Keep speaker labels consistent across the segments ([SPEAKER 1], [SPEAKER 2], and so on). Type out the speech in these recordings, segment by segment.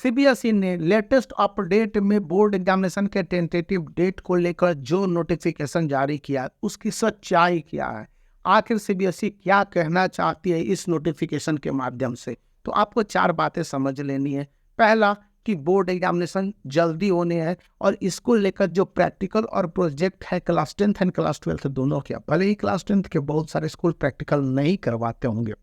[SPEAKER 1] CBSE ने latest update में board examination के टेंटेटिव डेट को लेकर जो नोटिफिकेशन जारी किया उसकी सच्चाई क्या है, आखिर सीबीएसई क्या कहना चाहती है इस नोटिफिकेशन के माध्यम से। तो आपको 4 बातें समझ लेनी है। पहला कि बोर्ड एग्जामिनेशन जल्दी होने हैं और इसको लेकर जो प्रैक्टिकल और प्रोजेक्ट है class 10th and class 12th दोनों के, भले ही क्लास 10th के बहुत सारे स्कूल प्रैक्टिकल नहीं करवाते होंगे,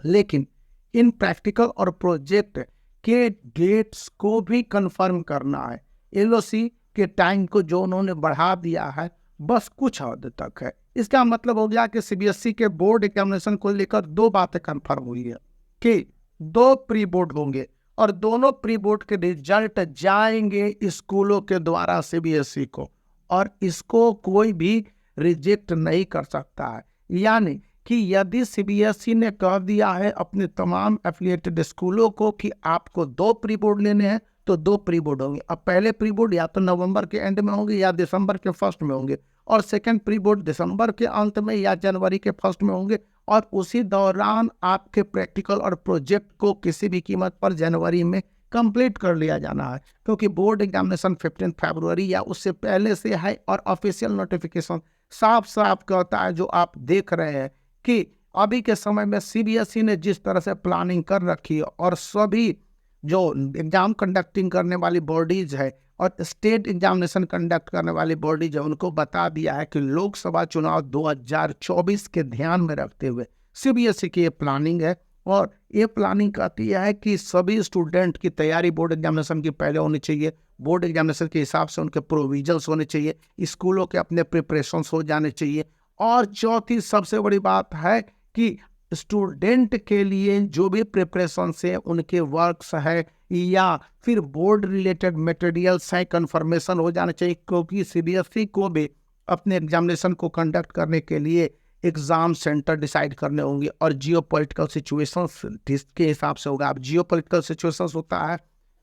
[SPEAKER 1] लेकिन इन प्रैक्टिकल और प्रोजेक्ट के डेट्स को भी कंफर्म करना है। एलओसी के टाइम को जो उन्होंने बढ़ा दिया है बस कुछ हद तक है। इसका मतलब हो गया कि सीबीएसई के बोर्ड एग्जामिनेशन को लेकर 2 बातें कंफर्म हुई है कि 2 प्री बोर्ड होंगे और दोनों प्री बोर्ड के रिजल्ट जाएंगे स्कूलों के द्वारा सीबीएसई को, और इसको कोई भी रिजेक्ट नहीं कर सकता है। यानी कि यदि सीबीएसई ने कह दिया है अपने तमाम एफिलिएटेड स्कूलों को कि आपको 2 प्री बोर्ड लेने हैं तो 2 प्री बोर्ड होंगे। अब पहले प्री बोर्ड या तो नवंबर के एंड में होंगे या दिसंबर के फर्स्ट में होंगे, और सेकंड प्री बोर्ड दिसंबर के अंत में या जनवरी के फर्स्ट में होंगे, और उसी दौरान आपके प्रैक्टिकल और प्रोजेक्ट को किसी भी कीमत पर जनवरी में कंप्लीट कर लिया जाना है, क्योंकि बोर्ड एग्जामिनेशन 15 फरवरी या उससे पहले से है। और ऑफिशियल नोटिफिकेशन साफ साफ कहता है, जो आप देख रहे हैं कि अभी के समय में सीबीएसई ने जिस तरह से प्लानिंग कर रखी है और सभी जो एग्जाम कंडक्टिंग करने वाली बॉडीज है और स्टेट एग्जामिनेशन कंडक्ट करने वाली बॉडीज है, उनको बता दिया है कि लोकसभा चुनाव 2024 के ध्यान में रखते हुए सीबीएसई की ये प्लानिंग है। और ये प्लानिंग कहती है कि सभी स्टूडेंट की तैयारी बोर्ड एग्जामिनेशन की पहले होनी चाहिए, बोर्ड एग्जामिनेशन के हिसाब से उनके प्रोविजन्स होने चाहिए, स्कूलों के अपने प्रिपरेशंस हो जाने चाहिए। और चौथी सबसे बड़ी बात है कि स्टूडेंट के लिए जो भी प्रिपरेशंस है, उनके वर्क्स है या फिर बोर्ड रिलेटेड मटेरियल्स है, कंफर्मेशन हो जाना चाहिए, क्योंकि सीबीएसई को भी अपने एग्जामिनेशन को कंडक्ट करने के लिए एग्जाम सेंटर डिसाइड करने होंगे और जियोपॉलिटिकल सिचुएशंस के हिसाब से होगा। अब जियोपॉलिटिकल सिचुएशंस होता है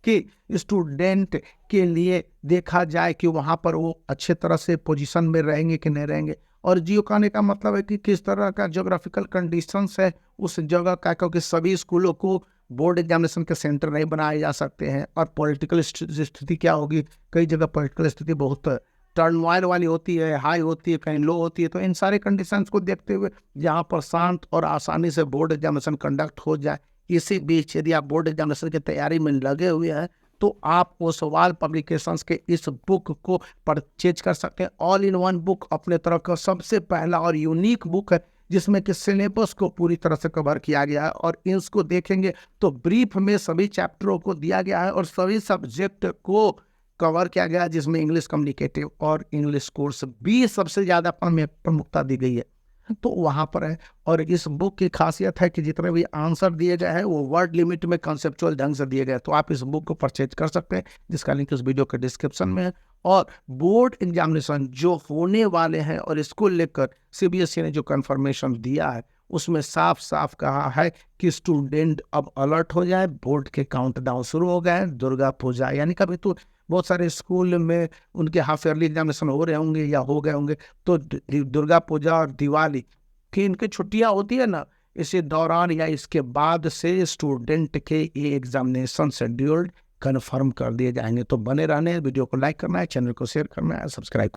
[SPEAKER 1] कि स्टूडेंट के लिए देखा जाए कि वहाँ पर वो अच्छे तरह से पोजीशन में रहेंगे कि नहीं रहेंगे, और जियो कहने का मतलब है कि किस तरह का ज्योग्राफिकल कंडीशंस है उस जगह का, क्योंकि सभी स्कूलों को बोर्ड एग्जामिनेशन के सेंटर नहीं बनाए जा सकते हैं। और पॉलिटिकल स्थिति क्या होगी, कई जगह पॉलिटिकल स्थिति बहुत टर्मवाइल वाली होती है, हाई होती है, कहीं लो होती है। तो इन सारे कंडीशंस को देखते हुए जहाँ पर शांत और आसानी से बोर्ड एग्जामिनेशन कंडक्ट हो जाए, इसी बीच यदि आप बोर्ड एग्जामिनेशन की तैयारी में लगे हुए हैं तो आप वो सवाल पब्लिकेशंस के इस बुक को परचेज कर सकते हैं। ऑल इन वन बुक अपने तरह का सबसे पहला और यूनिक बुक है, जिसमें कि सिलेबस को पूरी तरह से कवर किया गया है। और इसको देखेंगे तो ब्रीफ में सभी चैप्टरों को दिया गया है और सभी सब्जेक्ट को कवर किया गया है, जिसमें इंग्लिश कम्युनिकेटिव और इंग्लिश कोर्स भी सबसे ज़्यादा प्रमुखता दी गई है। तो वहाँ पर है। और इस बुक की खासियत है कि जितने भी आंसर दिए गए हैं वो वर्ड लिमिट में कंसेप्चुअल ढंग से दिए गए। तो आप इस बुक को परचेज कर सकते हैं, जिसका लिंक इस वीडियो के डिस्क्रिप्शन में है। और बोर्ड एग्जामिनेशन जो होने वाले हैं और इसको लेकर सीबीएसई ने जो कंफर्मेशन दिया है उसमें साफ साफ कहा है कि स्टूडेंट अब अलर्ट हो जाए, बोर्ड के काउंटडाउन शुरू हो गए। दुर्गा पूजा यानी कभी तो बहुत सारे स्कूल में उनके हाफ ईयरली एग्जामिनेशन हो रहे होंगे या हो गए होंगे, तो दुर्गा पूजा और दिवाली की इनकी छुट्टियां होती है ना, इसी दौरान या इसके बाद से स्टूडेंट के ये एग्जामिनेशन शेड्यूल्ड कन्फर्म कर दिए जाएंगे। तो बने रहने, वीडियो को लाइक करना है, चैनल को शेयर करना है, सब्सक्राइब